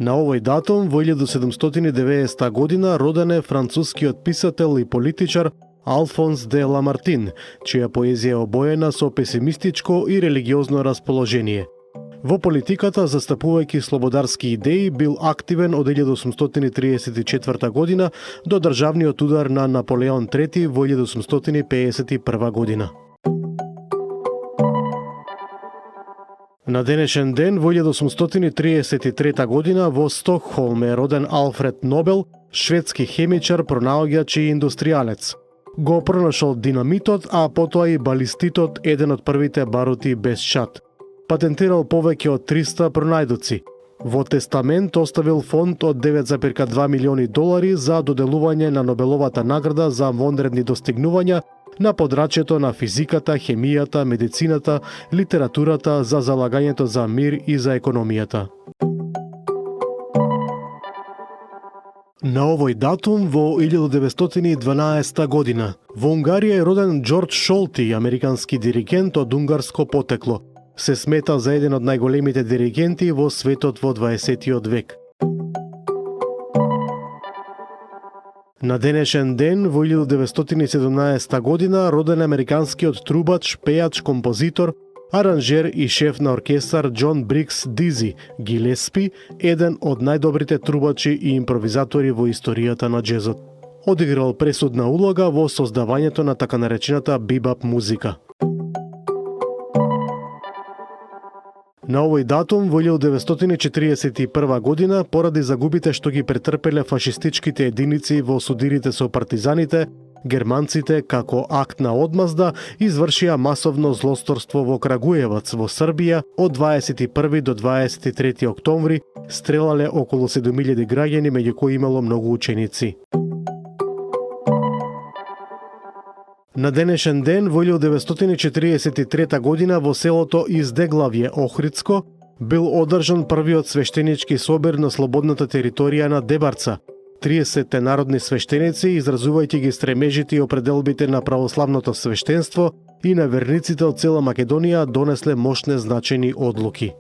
На овој датум во 1790 година роден е францускиот писател и политичар Алфонс де Ламартин, чија поезија е обоена со песимистичко и религиозно расположение. Во политиката, застапувајќи слободарски идеи, бил активен од 1834 година до државниот удар на Наполеон III во 1851 година. На денешен ден, во 1833 година, во Стокхолм е роден Алфред Нобел, шведски хемичар, пронаоѓач и индустријалец. Го пронашол динамитот, а потоа и балиститот, еден од првите барути без шат. Патентирал повеќе од 300 пронајдоци. Во тестамент оставил фонд од $9,2 милиони за доделување на Нобеловата награда за вонредни достигнувања на подрачјето на физиката, хемијата, медицината, литературата, за залагањето за мир и за економијата. На овој датум во 1912 година во Унгарија е роден Џорџ Шолти, американски диригент од унгарско потекло. Се смета за еден од најголемите диригенти во светот во 20 век. На денешен ден, во 1917 година, роден американскиот трубач, пејач, композитор, аранжер и шеф на оркестар Џон Брикс Дизи Гилеспи, еден од најдобрите трубачи и импровизатори во историјата на џезот. Одиграл пресудна улога во создавањето на така наречената бибап музика. На овој датум, во 1941 година, поради загубите што ги претрпеле фашистичките единици во судирите со партизаните, германците, како акт на одмазда, извршија масовно злосторство во Крагуевац, во Србија, од 21 до 23 октомври, стрелале околу 7000 граѓани, меѓу кои имало многу ученици. На денешен ден, во 1943 година, во селото Издеглавје, Охридско, бил одржан првиот свештенички собир на слободната територија на Дебарца. 30 народни свештеници, изразувајќи ги стремежите и определбите на православното свештенство и на верниците од цела Македонија, донесле мощни значени одлуки.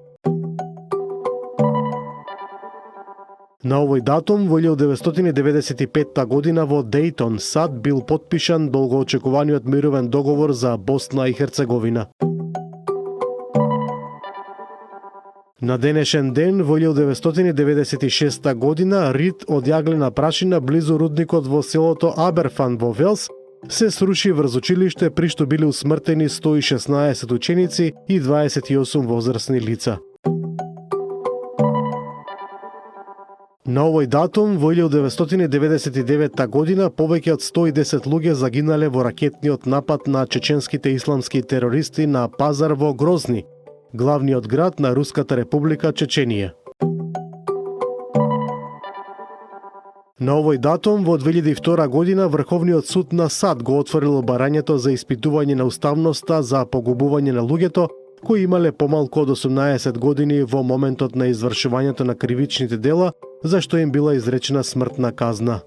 На овој датум, во 1995 година во Дејтон, САД, бил потпишан долгоочекуваниот мировен договор за Босна и Херцеговина. На денешен ден, во 1996 година, рид од јаглена прашина близу рудникот во селото Аберфан во Велс се сруши врз училиште, при што биле усмртени 116 ученици и 28 возрастни лица. На овој датум, во 1999 година, повеќе од 110 луѓе загинале во ракетниот напад на чеченските исламски терористи на Пазар во Грозни, главниот град на Руската република Чеченија. На овој датум, во 2002 година, Врховниот суд на САД го отворил барањето за испитување на уставноста за погубување на луѓето кои имале помалку од 18 години во моментот на извршувањето на кривичните дела, за што им била изречена смртна казна.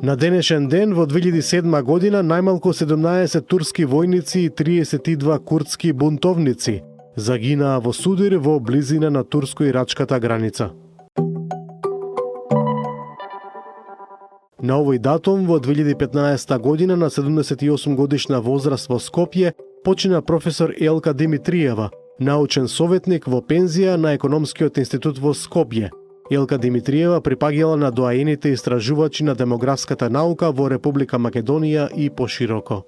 На денешен ден, во 2007 година, најмалку 17 турски војници и 32 курдски бунтовници загинаа во судир во близина на турско-ирачката граница. На овој датум, во 2015 година, на 78 годишна возраст во Скопје, почина професор Елка Димитриева, научен советник во пензија на Економскиот институт во Скопје. Елка Димитриева припаѓала на доаените истражувачи на демографската наука во Република Македонија и пошироко.